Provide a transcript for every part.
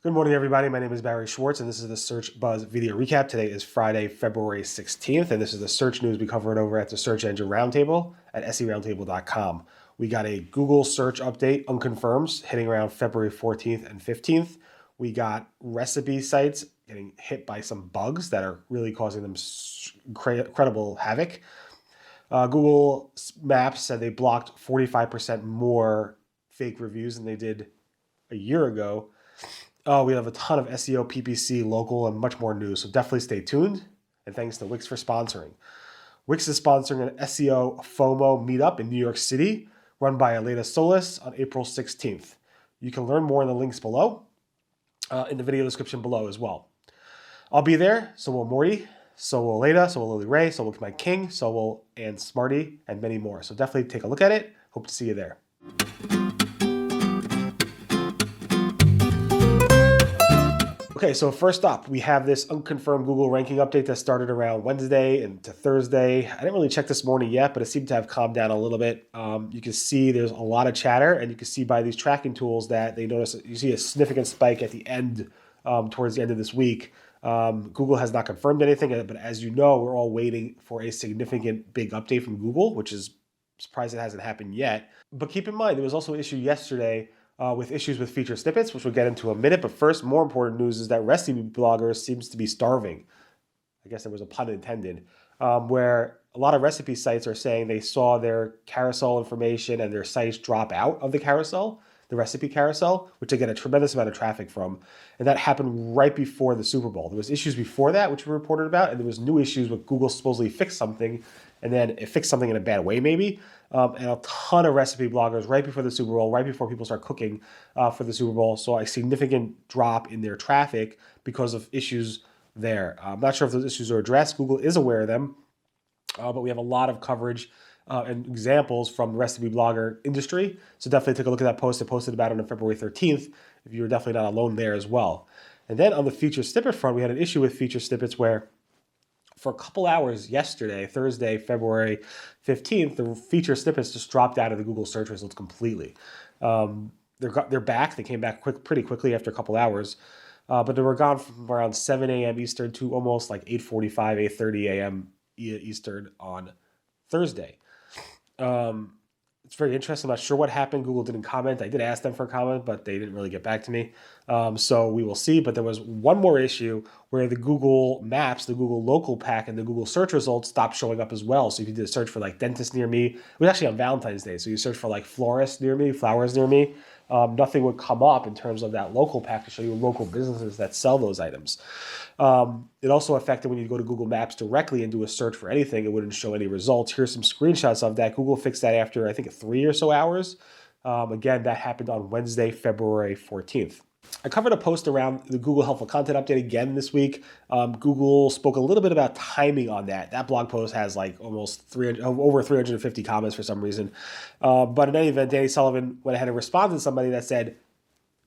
Good morning, everybody. My name is Barry Schwartz, and this is the Search Buzz video recap. Today is Friday, February 16th, and this is the search news we covered over at the Search Engine Roundtable at seroundtable.com. We got a Google search update, Unconfirmed, hitting around February 14th and 15th. We got recipe sites getting hit by some bugs that are really causing them incredible havoc. Google Maps said they blocked 45% more fake reviews than they did a year ago. We have a ton of SEO, PPC, local, and much more news, so definitely stay tuned. And thanks to Wix for sponsoring. Wix is sponsoring an SEO FOMO meetup in New York City, run by Aleda Solis on April 16th. You can learn more in the links below, in the video description below as well. I'll be there, so will Morty, so will Aleda, so will Lily Ray, so will My King, so will Ann Smarty, and many more. So definitely take a look at it. Hope to see you there. Okay, so first up, we have this unconfirmed Google ranking update that started around Wednesday into Thursday. I didn't really check this morning yet, but it seemed to have calmed down a little bit. You can see there's a lot of chatter, and you can see by these tracking tools that they notice you see a significant spike at the end, towards the end of this week. Google has not confirmed anything, but as you know, we're all waiting for a significant big update from Google, which is surprised it hasn't happened yet. But keep in mind, there was also an issue yesterday with issues with feature snippets, which we'll get into in a minute. But first, more important news is that recipe bloggers seems to be starving. I guess there was a pun intended, where a lot of recipe sites are saying they saw their carousel information and their sites drop out of the carousel, the recipe carousel, which they get a tremendous amount of traffic from. And that happened right before the Super Bowl. There was issues before that, which we reported about, and there was new issues with Google supposedly fixed something, and then it fixed something in a bad way maybe. And a ton of recipe bloggers right before the Super Bowl, right before people start cooking for the Super Bowl, saw a significant drop in their traffic because of issues there. I'm not sure if those issues are addressed. Google is aware of them, but we have a lot of coverage and examples from the recipe blogger industry. So definitely take a look at that post. I posted about it on February 13th. If you're definitely not alone there as well. And then on the feature snippet front, we had an issue with feature snippets where for a couple hours yesterday, Thursday, February 15th, the feature snippets just dropped out of the Google search results completely. They're back. They came back pretty quickly after a couple hours, but they were gone from around 7 a.m. Eastern to almost like 8:45, 8:30 a.m. Eastern on Thursday. It's very interesting. I'm not sure what happened. Google didn't comment. I did ask them for a comment, but they didn't really get back to me. So we will see. But there was one more issue where the Google Maps, the Google Local Pack, and the Google search results stopped showing up as well. So if you did a search for like dentist near me, it was actually on Valentine's Day. So you search for like florist near me, flowers near me, nothing would come up in terms of that local pack to show you local businesses that sell those items. It also affected when you go to Google Maps directly and do a search for anything, it wouldn't show any results. Here's some screenshots of that. Google fixed that after, I think, 3 or so hours. Again, that happened on Wednesday, February 14th. I covered a post around the Google Helpful Content Update again this week. Google spoke a little bit about timing on that. That blog post has like almost over 350 comments for some reason. But in any event, Danny Sullivan went ahead and responded to somebody that said,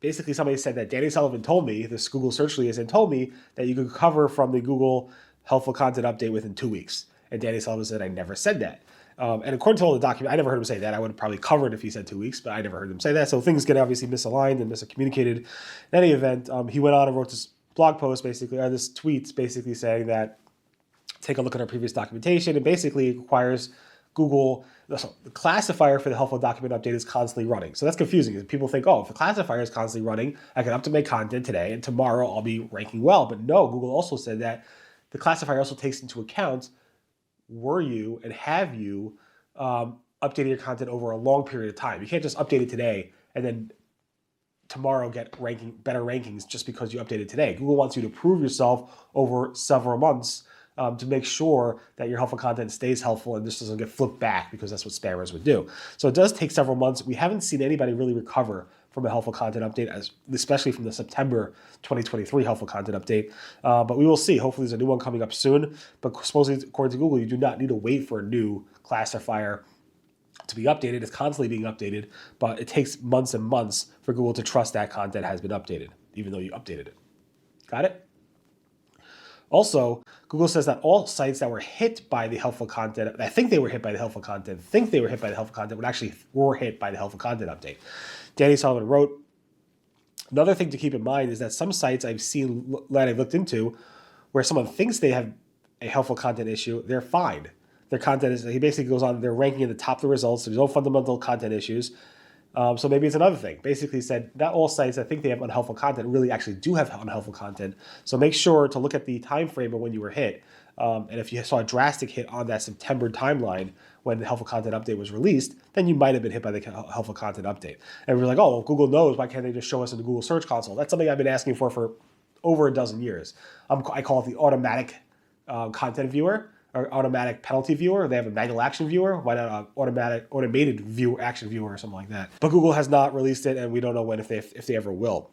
basically somebody said that Danny Sullivan told me, this Google search liaison told me that you could cover from the Google Helpful Content Update within 2 weeks. And Danny Sullivan said, I never said that. And according to all the document, I never heard him say that. I would have probably covered if he said 2 weeks, but I never heard him say that. So things get obviously misaligned and miscommunicated. In any event, he went on and wrote this blog post basically, or this tweet basically saying that take a look at our previous documentation. And basically it requires Google, the classifier for the helpful document update is constantly running. So that's confusing. People think, oh, if the classifier is constantly running, I can update my content today and tomorrow I'll be ranking well. But no, Google also said that the classifier also takes into account, were you and have you updated your content over a long period of time? You can't just update it today and then tomorrow get better rankings just because you updated today. Google wants you to prove yourself over several months to make sure that your helpful content stays helpful and this doesn't get flipped back, because that's what spammers would do. So it does take several months. We haven't seen anybody really recover from a helpful content update, especially from the September 2023 helpful content update. But we will see. Hopefully there's a new one coming up soon. But supposedly, according to Google, you do not need to wait for a new classifier to be updated. It's constantly being updated, but it takes months and months for Google to trust that content has been updated, even though you updated it. Got it? Also, Google says that all sites that were hit by the helpful content, I think they were hit by the helpful content, were hit by the helpful content update. Danny Sullivan wrote, Another thing to keep in mind is that some sites I've seen that I've looked into where someone thinks they have a helpful content issue, they're fine. Their content is, he basically goes on, they're ranking in the top of the results. There's no fundamental content issues. So maybe it's another thing. Basically said, not all sites that think they have unhelpful content really actually do have unhelpful content. So make sure to look at the time frame of when you were hit. And if you saw a drastic hit on that September timeline when the helpful content update was released, then you might have been hit by the helpful content update. And we're like, oh, well, Google knows. Why can't they just show us in the Google Search Console? That's something I've been asking for over a dozen years. I call it the automatic content viewer or automatic penalty viewer. They have a manual action viewer. Why not an automated action viewer or something like that? But Google has not released it, and we don't know when, if they ever will.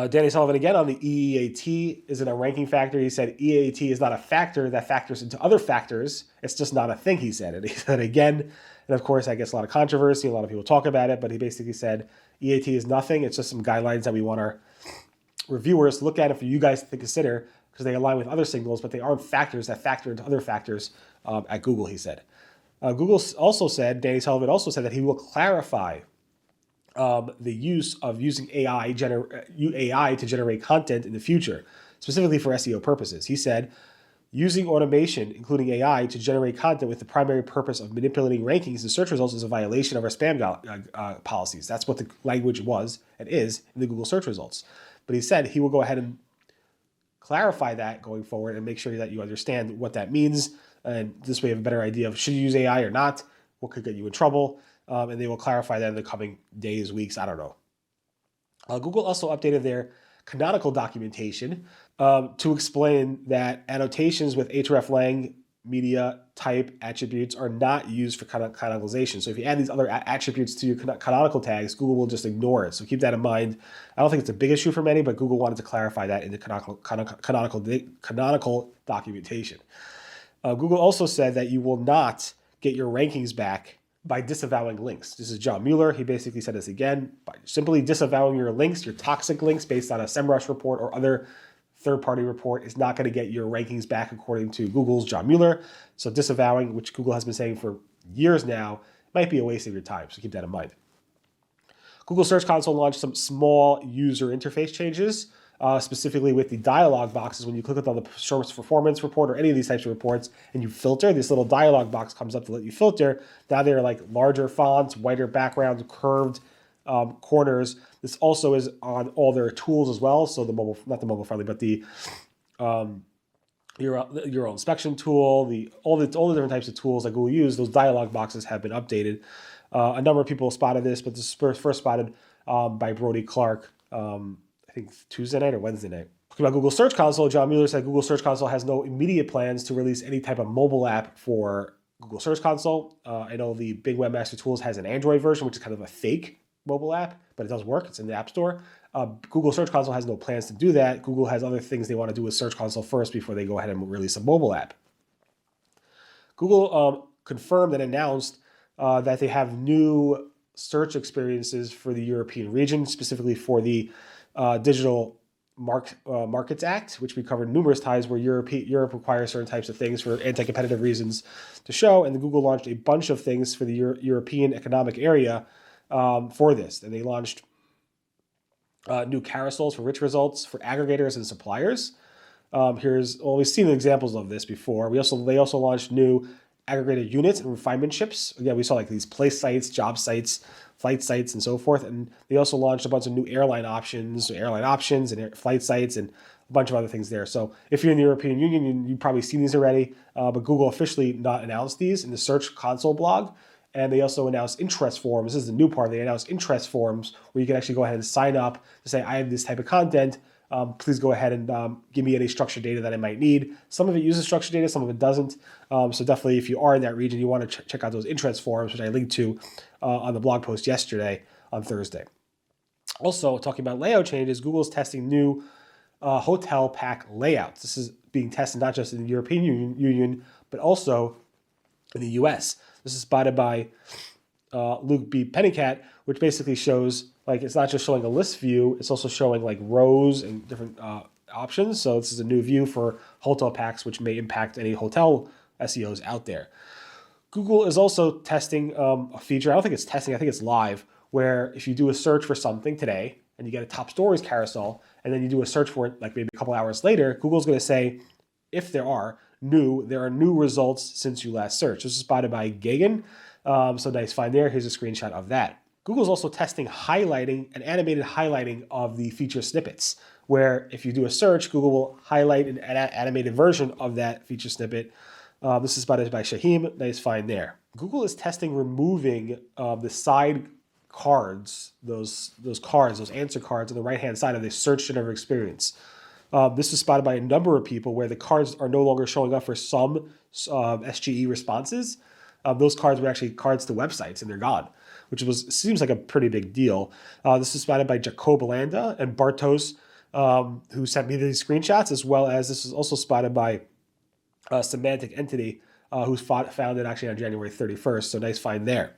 Danny Sullivan again on the EEAT isn't a ranking factor. He said EEAT is not a factor that factors into other factors. It's just not a thing, he said. And he said again, and of course that gets a lot of controversy. A lot of people talk about it, but he basically said EEAT is nothing. It's just some guidelines that we want our reviewers to look at it for you guys to consider because they align with other signals, but they aren't factors that factor into other factors at Google, he said. Google also said, Danny Sullivan also said that he will clarify the use of using AI to generate content in the future, specifically for SEO purposes. He said, using automation, including AI, to generate content with the primary purpose of manipulating rankings and search results is a violation of our spam policies. That's what the language was and is in the Google search results. But he said he will go ahead and clarify that going forward and make sure that you understand what that means. And this way you have a better idea of should you use AI or not, what could get you in trouble. And they will clarify that in the coming days, weeks, I don't know. Google also updated their Canonical documentation to explain that annotations with hreflang media type attributes are not used for canonicalization. So if you add these other attributes to your canonical tags, Google will just ignore it. So keep that in mind. I don't think it's a big issue for many, but Google wanted to clarify that in the canonical documentation. Google also said that you will not get your rankings back by disavowing links. This is John Mueller. He basically said this again, by simply disavowing your links, your toxic links based on a SEMrush report or other third-party report is not going to get your rankings back according to Google's John Mueller. So disavowing, which Google has been saying for years now, might be a waste of your time. So keep that in mind. Google Search Console launched some small user interface changes, specifically with the dialog boxes. When you click on the service performance report or any of these types of reports and you filter, this little dialog box comes up to let you filter. Now they're like larger fonts, whiter backgrounds, curved corners. This also is on all their tools as well. So the mobile, not the mobile friendly, but the your own inspection tool, all the different types of tools that Google use, those dialog boxes have been updated. A number of people spotted this, but this is first spotted by Brody Clark, I think Tuesday night or Wednesday night. Talking about Google Search Console, John Mueller said Google Search Console has no immediate plans to release any type of mobile app for Google Search Console. I know the Bing Webmaster Tools has an Android version, which is kind of a fake mobile app, but it does work. It's in the App Store. Google Search Console has no plans to do that. Google has other things they want to do with Search Console first before they go ahead and release a mobile app. Google confirmed and announced that they have new search experiences for the European region, specifically for the Digital Markets Act, which we covered numerous times, where Europe requires certain types of things for anti-competitive reasons to show. And Google launched a bunch of things for the European Economic Area for this. And they launched new carousels for rich results for aggregators and suppliers. We've seen examples of this before. They also launched new aggregated units and refinement ships. Again, we saw like these place sites, job sites, flight sites, and so forth. And they also launched a bunch of new airline options and flight sites and a bunch of other things there. So if you're in the European Union, you've probably seen these already, but Google officially not announced these in the Search Console blog. And they also announced interest forms. This is the new part. They announced interest forms where you can actually go ahead and sign up to say, I have this type of content. Please go ahead and give me any structured data that I might need. Some of it uses structured data, some of it doesn't. So definitely if you are in that region, you want to check out those interest forms, which I linked to on the blog post yesterday on Thursday. Also, talking about layout changes, Google's testing new hotel pack layouts. This is being tested not just in the European Union, but also in the US. This is spotted by Luke B. Pennycat, which basically shows, like, it's not just showing a list view, it's also showing like rows and different options. So this is a new view for hotel packs, which may impact any hotel SEOs out there. Google is also testing a feature. I don't think it's testing, I think it's live, where if you do a search for something today, and you get a top stories carousel, and then you do a search for it like maybe a couple hours later, Google's going to say, if there are new results since you last searched. This is spotted by Gagan. So nice find there. Here's a screenshot of that. Google's also testing highlighting, an animated highlighting of the feature snippets, where if you do a search, Google will highlight an animated version of that feature snippet. This is spotted by Shaheem. Nice find there. Google is testing removing the side cards, those answer cards on the right-hand side of the search generative experience. This is spotted by a number of people where the cards are no longer showing up for some SGE responses. Those cards were actually cards to websites, and they're gone, which seems like a pretty big deal. This is spotted by Jacob Landa and Bartos, who sent me these screenshots, as well as this is also spotted by Semantic Entity, who found it actually on January 31st. So nice find there.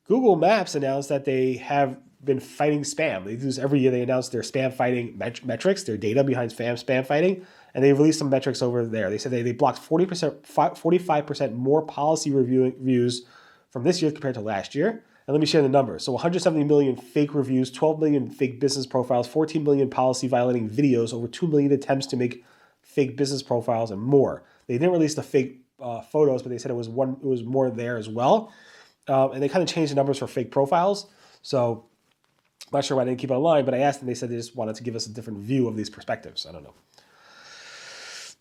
Google Maps announced that they have been fighting spam. They do this every year. They announce their spam fighting metrics, their data behind spam fighting, and they released some metrics over there. They said they blocked 45% more policy reviews from this year compared to last year. And let me share the numbers. So 170 million fake reviews, 12 million fake business profiles, 14 million policy violating videos, over 2 million attempts to make fake business profiles, and more. They didn't release the fake photos, but they said it was more there as well. And they kind of changed the numbers for fake profiles. So I'm not sure why I didn't keep it online, but I asked them, they said they just wanted to give us a different view of these perspectives. I don't know.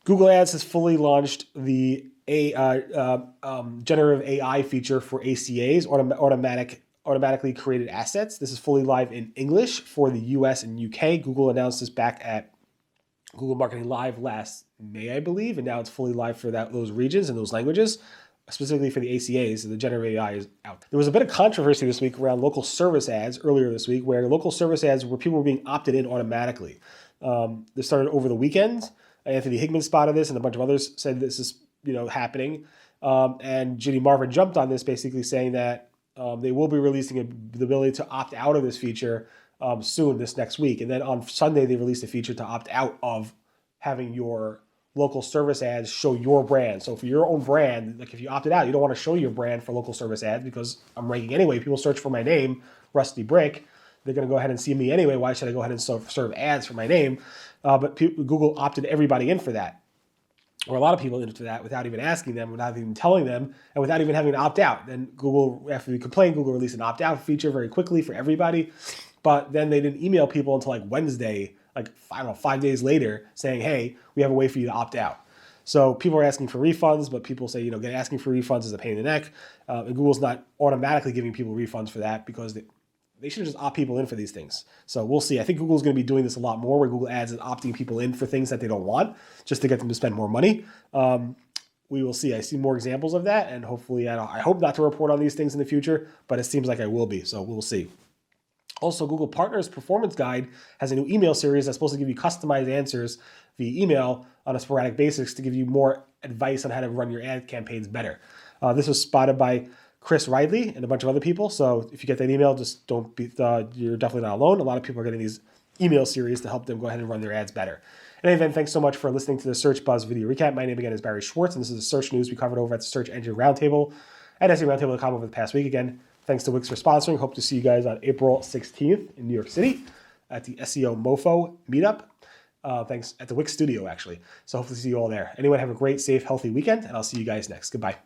Google Ads has fully launched the generative AI feature for ACAs, automatically created assets. This is fully live in English for the US and UK. Google announced this back at Google Marketing Live last May, I believe, and now it's fully live for those regions and those languages, specifically for the ACAs, and the generative AI is out. There was a bit of controversy this week around local service ads earlier this week, where local service ads where people were being opted in automatically. This started over the weekend. Anthony Higman spotted this, and a bunch of others said this is happening. And Ginny Marvin jumped on this, basically saying that they will be releasing the ability to opt out of this feature soon, this next week. And then on Sunday, they released a feature to opt out of having your local service ads show your brand. So for your own brand, like if you opted out, you don't want to show your brand for local service ads because I'm ranking anyway. People search for my name, Rusty Brick. They're going to go ahead and see me anyway. Why should I go ahead and serve ads for my name? But Google opted everybody in for that, or a lot of people into that without even asking them, without even telling them, and without even having to opt out. Then Google, after we complained, Google released an opt-out feature very quickly for everybody. But then they didn't email people until like Wednesday, like, I don't know, 5 days later, saying, hey, we have a way for you to opt out. So people are asking for refunds, but people say, asking for refunds is a pain in the neck. And Google's not automatically giving people refunds for that because they should just opt people in for these things. So we'll see. I think Google's going to be doing this a lot more, where Google Ads is opting people in for things that they don't want, just to get them to spend more money. We will see. I see more examples of that, and hopefully, I hope not to report on these things in the future, but it seems like I will be, so we'll see. Also, Google Partners Performance Guide has a new email series that's supposed to give you customized answers via email on a sporadic basis to give you more advice on how to run your ad campaigns better. This was spotted by Chris Ridley and a bunch of other people. So if you get that email, just don't be, you're definitely not alone. A lot of people are getting these email series to help them go ahead and run their ads better. In any event, thanks so much for listening to the Search Buzz video recap. My name again is Barry Schwartz, and this is the search news we covered over at the Search Engine Roundtable at SEOroundtable.com over the past week. Again, thanks to Wix for sponsoring. Hope to see you guys on April 16th in New York City at the SEO MoFo meetup. Thanks at the Wix studio, actually. So hopefully see you all there. Anyway, have a great, safe, healthy weekend, and I'll see you guys next. Goodbye.